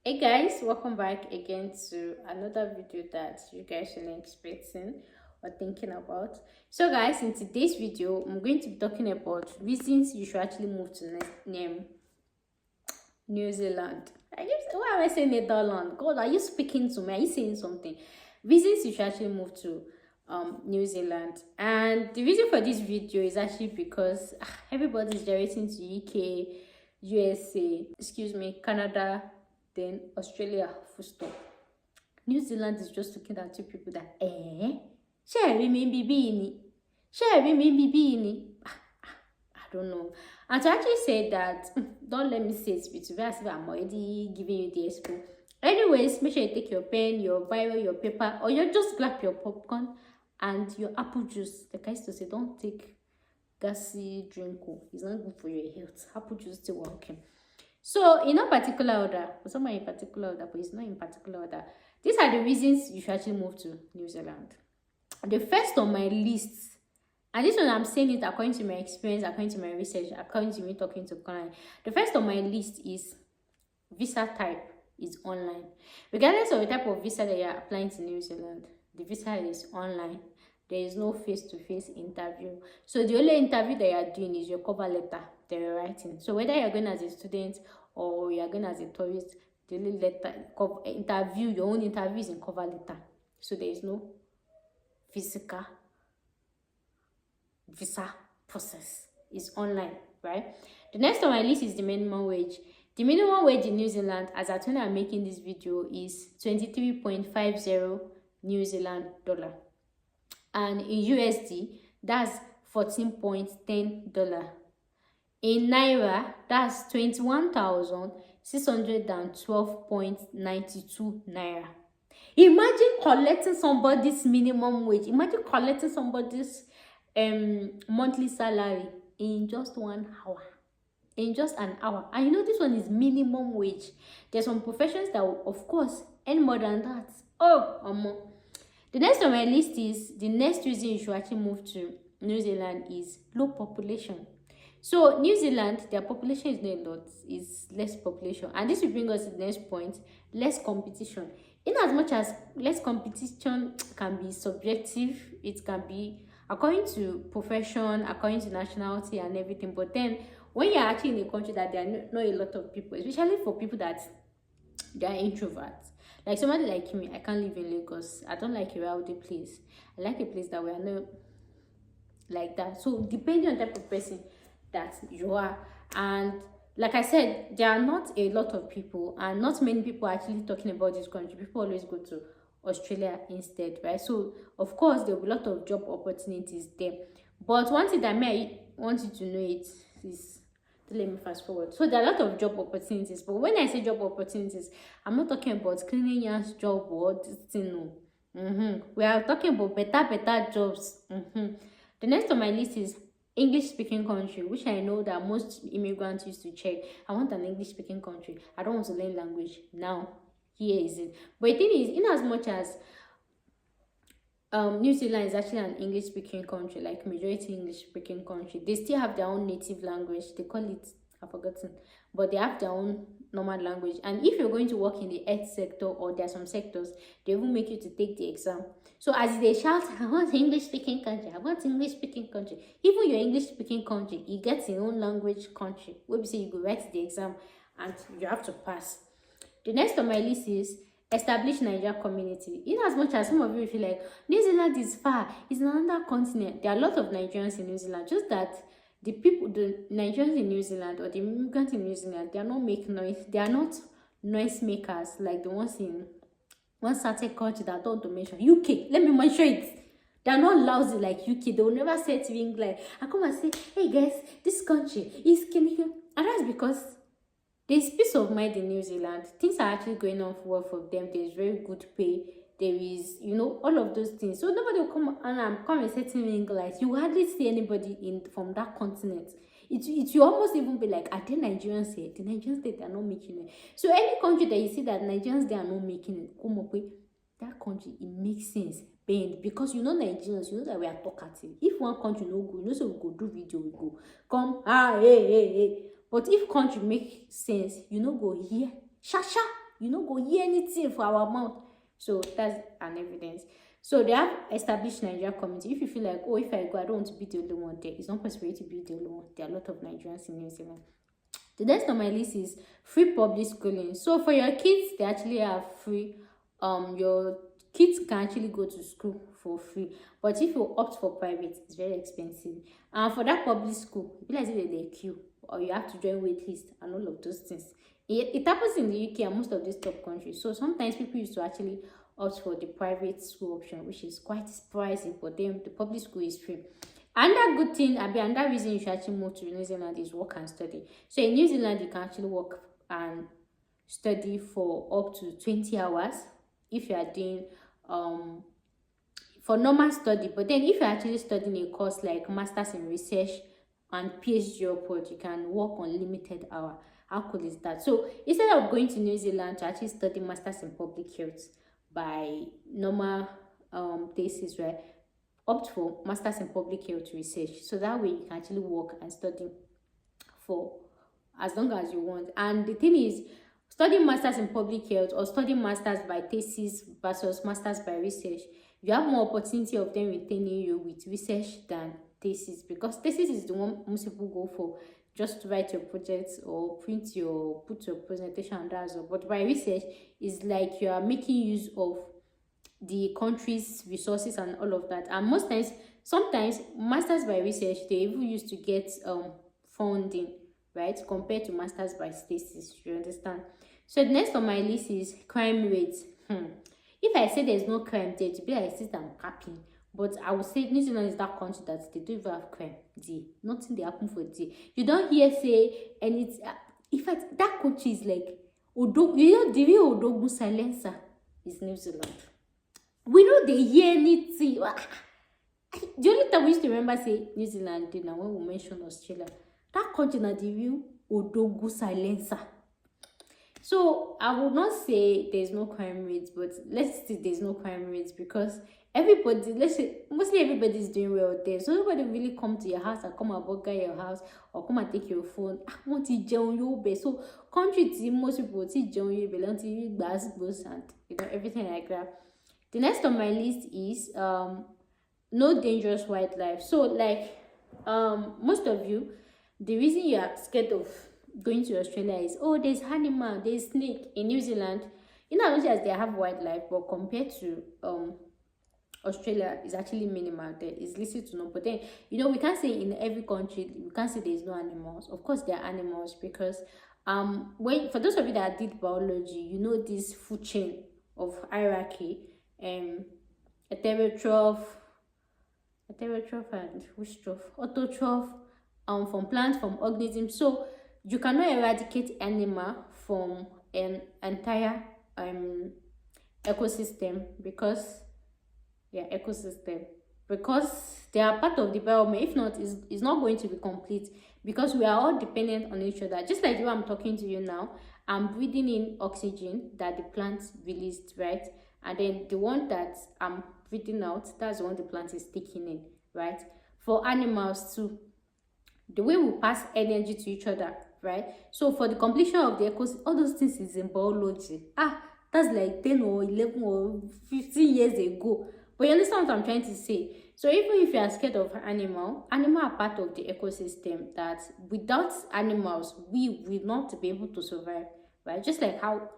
Hey guys, welcome back again to another video that you guys are expecting or thinking about. So guys, in today's video, I'm going to be talking about reasons you should actually move to New Zealand. Why am I saying Netherlands? God, are you speaking to me? Are you saying something? Reasons you should actually move to New Zealand. And the reason for this video is actually because everybody's directing to UK, USA, excuse me, Canada, then Australia, full stop. New Zealand is just looking at two people that, Sherry maybe beanie. Sherry maybe beanie. I don't know. And to actually say that, don't let me say it with you as if I'm already giving you the expo. Anyways, make sure you take your pen, your Bible, your paper, or you just grab your popcorn and your apple juice. Like I used to say, don't take gassy drink. It's not good for your health. Apple juice still working. So, in no particular order, for someone in particular order, but it's not in particular order, these are the reasons you should actually move to New Zealand. The first on my list, and this one I'm saying it according to my experience, according to my research, according to me talking to clients, the first on my list is visa type is online. Regardless of the type of visa that you're applying to New Zealand, the visa is online. There is no face-to-face interview. So the only interview that you're doing is your cover letter that you're writing. So whether you're going as a student or you're going as a tourist, the only interview, your own interview is in cover letter. So there is no physical visa process. It's online, right? The next on my list is the minimum wage. The minimum wage in New Zealand, as at when I'm making this video, is 23.50 New Zealand dollar. And in USD, that's $14.10. In Naira, that's 21,612.92 Naira. Imagine collecting somebody's minimum wage. Imagine collecting somebody's monthly salary in just 1 hour. In just an hour. And you know, this one is minimum wage. There's some professions that will, of course, earn more than that. The next on my list is the next reason you should actually move to New Zealand is low population. So New Zealand, their population is not a lot, is less population. And this will bring us to the next point, less competition. In as much as less competition can be subjective, it can be according to profession, according to nationality and everything. But then when you're actually in a country that there are not a lot of people, especially for people that they are introverts, like somebody like me, I can't live in Lagos. I don't like a rowdy place. I like a place that we are not like that. So depending on the type of person that you are, and like I said, there are not a lot of people, and not many people are actually talking about this country. People always go to Australia instead, right? So of course there will be a lot of job opportunities there. But one thing that I want you to know it is, let me fast forward. So there are a lot of job opportunities, but when I say job opportunities, I'm not talking about cleaning your job or this thing. No. We are talking about better jobs. The next on my list is English speaking country, which I know that most immigrants used to check. I want an English speaking country. I don't want to learn language. Now, here is it. But the thing is, in as much as New Zealand is actually an English speaking country, like majority English speaking country, they still have their own native language. They call it, I've forgotten, but they have their own normal language. And if you're going to work in the health sector, or there are some sectors, they will make you to take the exam. So as they shout, I want English speaking country, I want English speaking country, even your English speaking country, it gets your own language country, where we say you go write the exam and you have to pass. The next on my list is establish Nigeria community. In as much as some of you feel like New Zealand is far, it's another continent, there are a lot of Nigerians in New Zealand, just that the Nigerians in New Zealand or the immigrants in New Zealand, they are not making noise. They are not noise makers like the ones in one certain country that I don't want to mention. UK, let me mention it. They are not lousy like UK. They will never say to England, like, I come and say, hey guys, this country is killing you. And that's because there's peace of mind in New Zealand. Things are actually going on well for them. There's very good pay. There is, all of those things. So nobody will come and say to me in English. You hardly see anybody from that continent. It will almost even be like, are they Nigerians here? The Nigerians, they are not making it. So any country that you see that Nigerians, they are not making it, come up with that country, it makes sense. Bend, because Nigerians, that we are talkative. If one country no go, so we go do video, we go come, hey. But if country make sense, go here, sha. you no go hear anything for our mouth. So that's an evidence. So they have established Nigeria community. If you feel like, oh, if I go, I don't want to be the only one there, it's not possible to be the only one. There are a lot of Nigerians in New Zealand. The next on my list is free public schooling. So for your kids, they actually have free, your kids can actually go to school for free. But if you opt for private, it's very expensive. And for that public school, you like they queue, or you have to join wait list and all of those things. It happens in the UK and most of these top countries. So sometimes people used to actually opt for the private school option, which is quite pricey, but then the public school is free. Another good thing, another reason you should actually move to New Zealand is work and study. So in New Zealand, you can actually work and study for up to 20 hours if you are doing for normal study. But then if you're actually studying a course like Masters in Research and PhD upward, you can work on limited hour. How cool is that? So instead of going to New Zealand to actually study Masters in Public Health by normal thesis, right, opt for Masters in Public Health Research. So that way you can actually work and study for as long as you want. And the thing is, studying Masters in Public Health or studying Masters by thesis versus Masters by research, you have more opportunity of them retaining you with research than thesis, because thesis is the one most people go for just to write your projects or put your presentation, and that's all. But by research is like you are making use of the country's resources and all of that. And most times, sometimes Masters by research, they even used to get funding, right, compared to Masters by thesis. You understand? So the next on my list is crime rates. If I say there's no crime there, to be like this, I'm capping. But I would say New Zealand is that country that they don't even have crime there. Nothing they happen for there. You don't hear say, and it's in fact that country is like Odo. You know the real Odogu silencer is New Zealand. We know they hear anything. The only time we used to remember say New Zealand did now when we mention Australia. That country is the real Odogu silencer. So I would not say there's no crime rates, but let's say there's no crime rates because everybody, let's say mostly everybody is doing well there. So nobody really come to your house and come and burger your house or come and take your phone. I want to join you, so country team most people to join you, belong to you, bus and everything like that. The next on my list is no dangerous wildlife. So like most of you, the reason you are scared of going to Australia is, oh, there's animal, there's snake. In New Zealand, in as much as they have wildlife, but compared to Australia, is actually minimal. There is little to know. But then we can't say in every country we can't say there's no animals. Of course there are animals, because when for those of you that did biology, this food chain of hierarchy, heterotroph and which troph, autotroph, from plants, from organisms. So you cannot eradicate animal from an entire ecosystem because they are part of the development. If not, it's not going to be complete, because we are all dependent on each other. Just like the way I'm talking to you now, I'm breathing in oxygen that the plants released, right? And then the one that I'm breathing out, that's the one the plant is taking in, right? For animals too, the way we pass energy to each other, right? So for the completion of the ecosystem, all those things is in biology. That's like 10 or 11 or 15 years ago. But you understand what I'm trying to say? So even if you are scared of animal are part of the ecosystem that without animals, we will not be able to survive, right? Just like how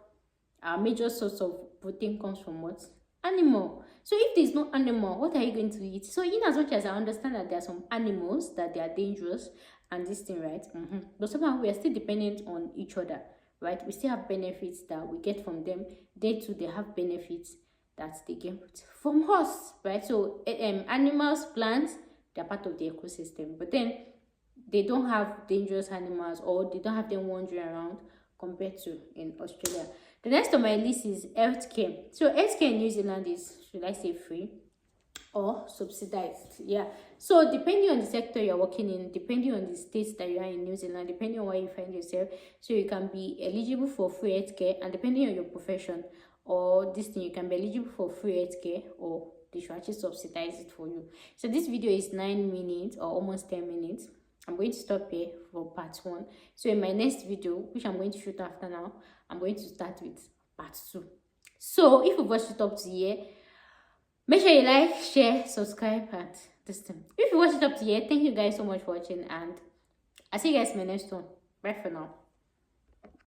our major source of protein comes from what? Animal. So if there's no animal, what are you going to eat? So in as much as I understand that there are some animals that they are dangerous and this thing, right? But somehow we are still dependent on each other, right? We still have benefits that we get from them. They too, they have benefits that they get from us, right? So animals, plants, they're part of the ecosystem, but then they don't have dangerous animals, or they don't have them wandering around compared to in Australia. The next on my list is healthcare. So healthcare in New Zealand is, should I say, free or subsidized? Yeah. So depending on the sector you're working in, depending on the states that you are in New Zealand, depending on where you find yourself, so you can be eligible for free healthcare, and depending on your profession or this thing, you can be eligible for free healthcare, or they should actually subsidize it for you. So this video is 9 minutes or almost 10 minutes. I'm going to stop here for part 1. So in my next video, which I'm going to shoot after now, I'm going to start with part 2. So if you watched it up to here, make sure you like, share, subscribe, and this thing. If you watched it up to here, thank you guys so much for watching, and I'll see you guys in my next one. Bye for now.